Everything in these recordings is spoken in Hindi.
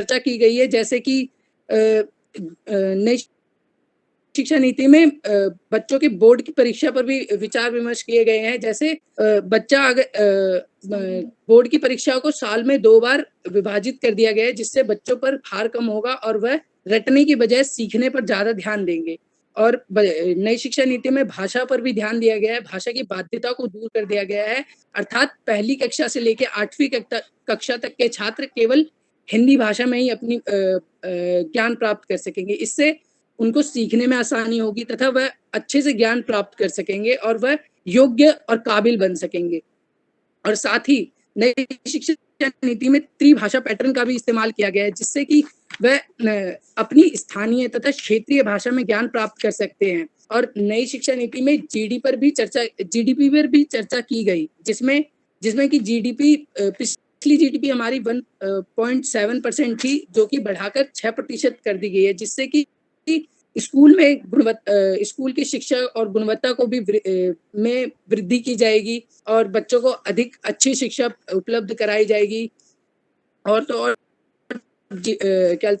चर्चा की गई है, जैसे कि नई शिक्षा नीति में बच्चों के बोर्ड की परीक्षा पर भी विचार विमर्श किए गए हैं। जैसे बच्चा अगर बोर्ड की परीक्षाओं को साल में 2 बार विभाजित कर दिया गया है, जिससे बच्चों पर भार कम होगा और वह रटने की बजाय सीखने पर ज़्यादा ध्यान देंगे। और नई शिक्षा नीति में भाषा पर भी ध्यान दिया गया है, भाषा की बाध्यता को दूर कर दिया गया है, अर्थात पहली कक्षा से लेके 8वीं कक्षा तक के छात्र केवल हिंदी भाषा में ही अपनी ज्ञान प्राप्त कर सकेंगे। इससे उनको सीखने में आसानी होगी तथा वह अच्छे से ज्ञान प्राप्त कर सकेंगे और वह योग्य और काबिल बन सकेंगे। और साथ ही नई शिक्षा नीति में त्रिभाषा पैटर्न का भी इस्तेमाल किया गया है, जिससे कि वह अपनी स्थानीय तथा क्षेत्रीय भाषा में ज्ञान प्राप्त कर सकते हैं। और नई शिक्षा नीति में जीडीपी पर भी चर्चा की गई, जिसमें कि जीडीपी पिछली जीडीपी हमारी 1.7% थी, जो कि बढ़ाकर 6% कर दी गई है, जिससे कि स्कूल में स्कूल की शिक्षा और गुणवत्ता को भी में वृद्धि की जाएगी और बच्चों को अधिक अच्छी शिक्षा उपलब्ध कराई जाएगी। और तो और क्या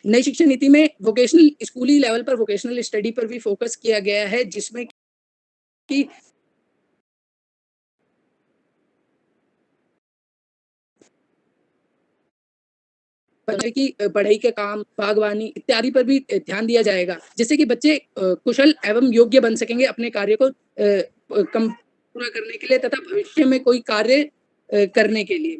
नई शिक्षा नीति में वोकेशनल स्कूली लेवल पर वोकेशनल स्टडी पर भी फोकस किया गया है, जिसमें कि बच्चे की पढ़ाई के काम, बागवानी इत्यादि पर भी ध्यान दिया जाएगा, जिससे कि बच्चे कुशल एवं योग्य बन सकेंगे अपने कार्य को पूरा करने के लिए तथा भविष्य में कोई कार्य करने के लिए।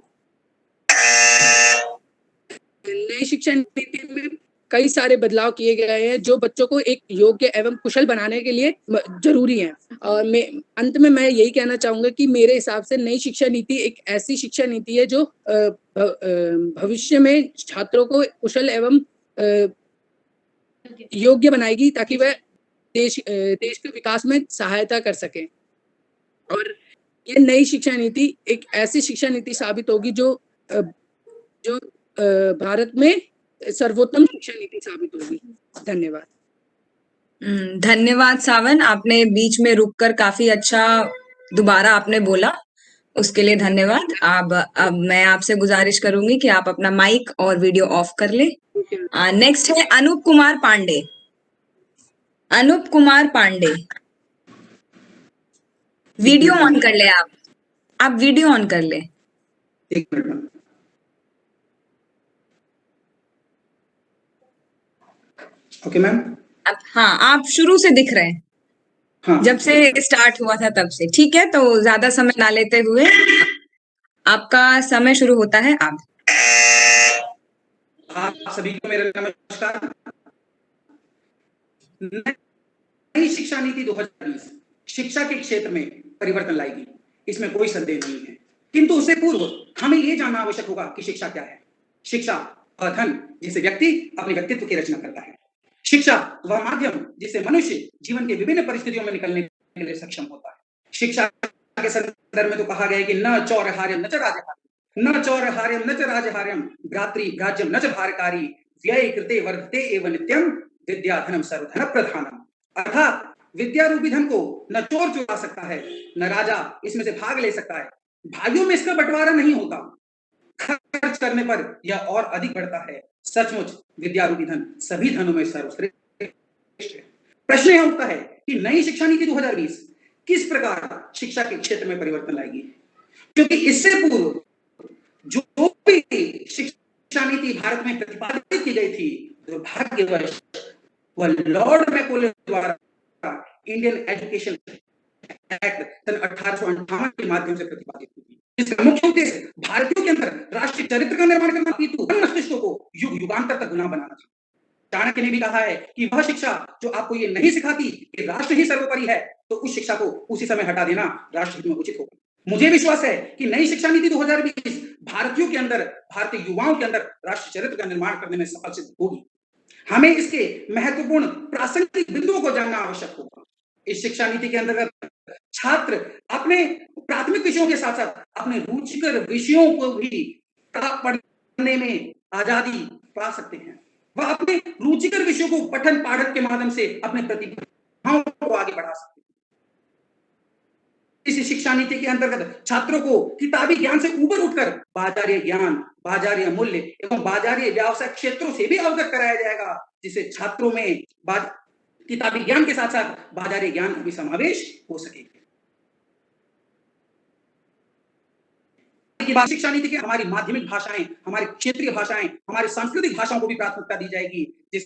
नई शिक्षा नीति में कई सारे बदलाव किए गए हैं, जो बच्चों को एक योग्य एवं कुशल बनाने के लिए जरूरी है। और अंत में मैं यही कहना चाहूंगा कि मेरे हिसाब से नई शिक्षा नीति एक ऐसी शिक्षा नीति है जो भविष्य में छात्रों को कुशल एवं योग्य बनाएगी, ताकि वह देश के विकास में सहायता कर सके। और ये नई शिक्षा नीति एक ऐसी शिक्षा नीति साबित होगी जो भारत में सर्वोत्तम शिक्षा नीति साबित होगी। धन्यवाद। धन्यवाद सावन, आपने बीच में रुककर काफी अच्छा दोबारा आपने बोला, उसके लिए धन्यवाद। अब मैं आपसे गुजारिश करूंगी कि आप अपना माइक और वीडियो ऑफ कर ले। नेक्स्ट है अनूप कुमार पांडे। अनूप कुमार पांडे, वीडियो ऑन कर ले। आप वीडियो ऑन कर ले। एक मिनट। Okay ma'am. हाँ, आप शुरू से दिख रहे हैं। हाँ, जब से स्टार्ट हुआ था तब से। ठीक है, तो ज्यादा समय ना लेते हुए आपका समय शुरू होता है। आप सभी को मेरा नमस्कार। नई शिक्षा नीति 2020 शिक्षा के क्षेत्र में परिवर्तन लाएगी, इसमें कोई संदेह नहीं है। किंतु उससे पूर्व हमें यह जानना आवश्यक होगा कि शिक्षा क्या है। शिक्षा वह धन जिससे व्यक्ति अपने व्यक्तित्व की रचना करता है। शिक्षा वह माध्यम जिससे मनुष्य जीवन के विभिन्न परिस्थितियों में निकलने के लिए सक्षम होता है। शिक्षा के संदर्भ में तो कहा गया है कि न चौरहार्यम न च राजहार्यम, न चौरहार्यम न च राजहार्यम, भ्रातृ भ्राज्यम न च भारकारी, व्यय कृते वर्धते एव नित्यम, विद्या धनम सर्वधन प्रधानम। अर्थात विद्या रूपी धन को न चोर चुरा सकता है, न राजा इसमें से भाग ले सकता है। भाइयों में इसका बंटवारा नहीं होता, खर्च करने पर यह और अधिक बढ़ता है। सचमुच विद्या रूपी धन सभी धनों में सर्वश्रेष्ठ है। प्रश्न यह उठता है कि नई शिक्षा नीति 2020 किस प्रकार शिक्षा के क्षेत्र में परिवर्तन लाएगी, क्योंकि इससे पूर्व जो भी शिक्षा नीति भारत में प्रतिपादित की गई थी, दुर्भाग्यवश वह लॉर्ड मैकोले द्वारा इंडियन एजुकेशन एक्ट सन 1858 के माध्यम से प्रतिपादित हुई। इसका मुख्य उद्देश्य भारतीयों के अंदर राष्ट्रीय चरित्र का निर्माण करना, मस्तिष्कों को युग युगांतर तक गुलाम बनाना था। चाणक्य ने भी कहा है कि वह शिक्षा जो आपको ये नहीं सिखाती कि राष्ट्र ही सर्वोपरि है, तो उस शिक्षा को उसी समय हटा देना राष्ट्र हित में उचित होगा। मुझे विश्वास है कि नई शिक्षा नीति 2020 भारतीयों के अंदर, भारतीय युवाओं के अंदर राष्ट्रीय चरित्र का निर्माण करने में सफल सिद्ध होगी। हमें इसके महत्वपूर्ण प्रासंगिक बिंदुओं को जानना आवश्यक होगा। इस शिक्षा नीति के अंतर्गत छात्र अपने प्राथमिक विषयों के साथ साथ अपने रुचिकर विषयों को भी पढ़ने में आजादी पा सकते हैं। वह अपने रुचिकर विषयों को पठन पाठन के माध्यम से अपने प्रतिभाओं को आगे बढ़ा सकते हैं। इस शिक्षा नीति के अंतर्गत छात्रों को किताबी ज्ञान से ऊपर उठकर बाजारीय ज्ञान, बाजारीय मूल्य एवं बाजारीय व्यवसाय क्षेत्रों से भी अवगत कराया जाएगा, जिससे छात्रों में किताबी ज्ञान के साथ साथ बाजारीय ज्ञान का भी समावेश हो सके। शिक्षा नीति के हमारी माध्यमिक भाषाएं, हमारी क्षेत्रीय भाषाएं, हमारी सांस्कृतिक भाषाओं को भी प्राथमिकता दी जाएगी, जिस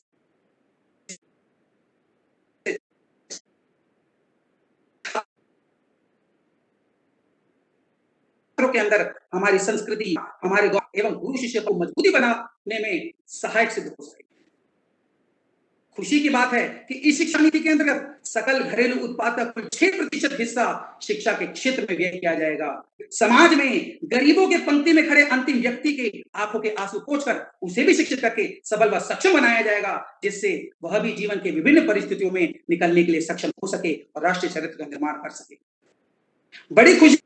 के अंदर हमारी संस्कृति, हमारे एवं गुरु शिष्य को मजबूती बनाने में सहायक सिद्ध हो सके। खुशी की बात है कि इस शिक्षा नीति के अंतर्गत सकल घरेलू उत्पाद का कुल 6% हिस्सा शिक्षा के क्षेत्र में व्यय किया जाएगा। समाज में गरीबों के पंक्ति में खड़े अंतिम व्यक्ति के आंखों के आंसू पोंछकर उसे भी शिक्षित करके सबल व सक्षम बनाया जाएगा, जिससे वह भी जीवन के विभिन्न परिस्थितियों में निकलने के लिए सक्षम हो सके और राष्ट्रीय चरित्र का निर्माण कर सके। बड़ी खुशी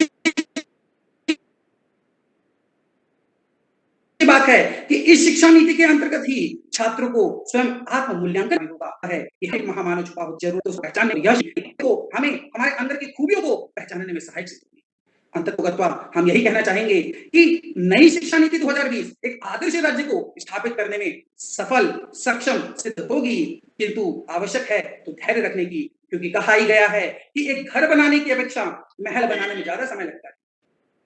बात है कि इस शिक्षा नीति के अंतर्गत ही छात्रों को स्वयं आत्म मूल्यांकन भी होता है। यह एक महामानव छुपा हुआ जरूरतों को पहचानने में तो हमें हमारे अंदर की खूबियों को पहचानने में सहायक सिद्ध होगी। अंततोगत्वा हम यही कहना चाहेंगे कि नई शिक्षा नीति 2020 एक आदर्श राज्य को स्थापित करने में सफल सक्षम सिद्ध होगी, किंतु आवश्यक है तो धैर्य रखने की, क्योंकि कहा ही गया है कि एक घर बनाने की अपेक्षा महल बनाने में ज्यादा समय लगता है।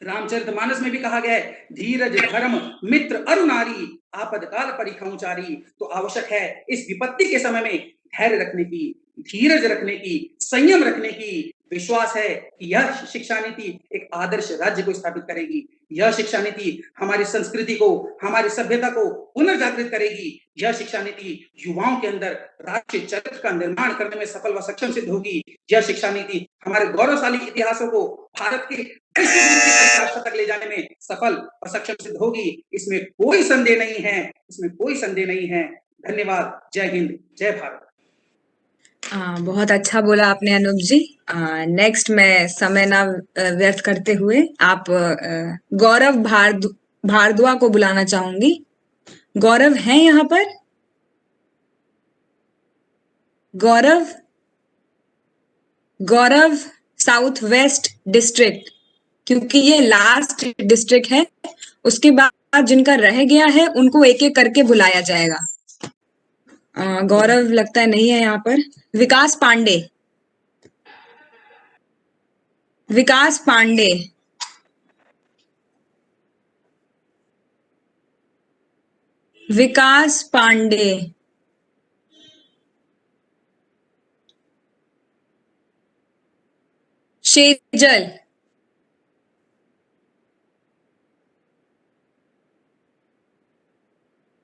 रामचरितमानस में भी कहा गया है, धीरज धर्म मित्र अरु नारी आपदकाल परिखंचारी। तो आवश्यक है इस विपत्ति के समय में धैर्य रखने की, धीरज रखने की, संयम रखने की। विश्वास है कि यह शिक्षा नीति एक आदर्श राज्य को स्थापित करेगी। यह शिक्षा नीति हमारी संस्कृति को, हमारी सभ्यता को पुनर्जागृत करेगी। यह शिक्षा नीति युवाओं के अंदर राष्ट्रीय चरित्र का निर्माण करने में सफल व सक्षम सिद्ध होगी। यह शिक्षा नीति हमारे गौरवशाली इतिहासों को भारत के तक ले जाने में सफल और सक्षम सिद्ध होगी। इसमें कोई संदेह नहीं है, इसमें कोई संदेह नहीं है। धन्यवाद। जय हिंद, जय भारत। बहुत अच्छा बोला आपने अनूप जी। नेक्स्ट मैं समय ना व्यर्थ करते हुए आप गौरव भारद्वाज को बुलाना चाहूंगी। गौरव है यहाँ पर? गौरव साउथ वेस्ट डिस्ट्रिक्ट, क्योंकि ये लास्ट डिस्ट्रिक्ट है, उसके बाद जिनका रह गया है उनको एक एक करके बुलाया जाएगा। गौरव लगता है नहीं है यहाँ पर। विकास पांडे,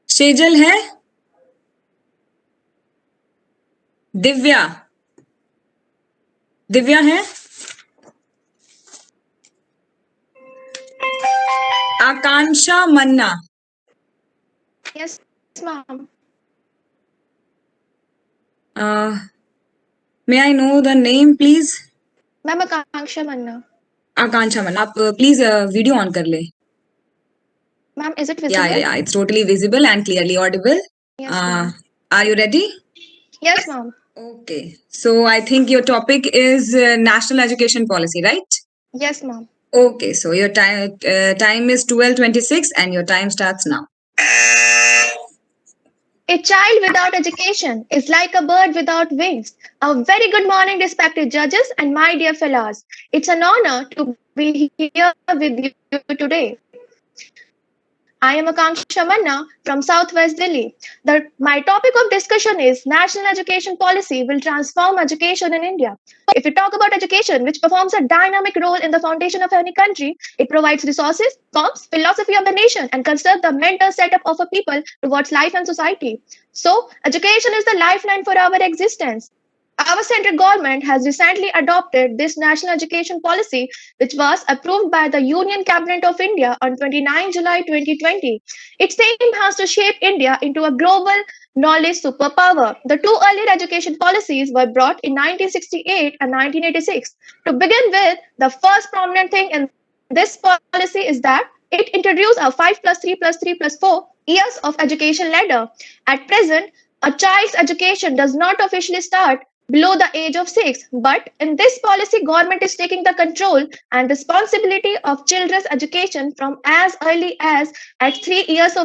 शेजल है? दिव्या है? आकांक्षा मन्ना? Yes, ma'am. May I know the name, please? Ma'am, Akanksha Manna. आकांक्षा मन्ना, आप प्लीज वीडियो ऑन कर ले। Ma'am, is it visible? Yeah, it's totally visible and clearly audible. Yes, ma'am. Are you ready? Yes, ma'am. Okay, so I think your topic is national education policy, right? Yes, ma'am. Okay, so your time is 12:26 and your time starts now. A child without education is like a bird without wings. A very good morning, respected judges and my dear fellows. It's an honor to be here with you today. I am Akanksha Manna from Southwest Delhi. My topic of discussion is National Education Policy will transform education in India. If we talk about education, which performs a dynamic role in the foundation of any country, it provides resources, forms philosophy of the nation, and constructs the mental setup of a people towards life and society. So, education is the lifeline for our existence. Our central government has recently adopted this national education policy, which was approved by the Union Cabinet of India on 29 July 2020. Its aim has to shape India into a global knowledge superpower. The two earlier education policies were brought in 1968 and 1986. To begin with, the first prominent thing in this policy is that it introduced a 5+3+3+4 years of education ladder. At present, a child's education does not officially start below the age of 6. But in this policy, government is taking the control and responsibility of children's education from as early as at 3 years of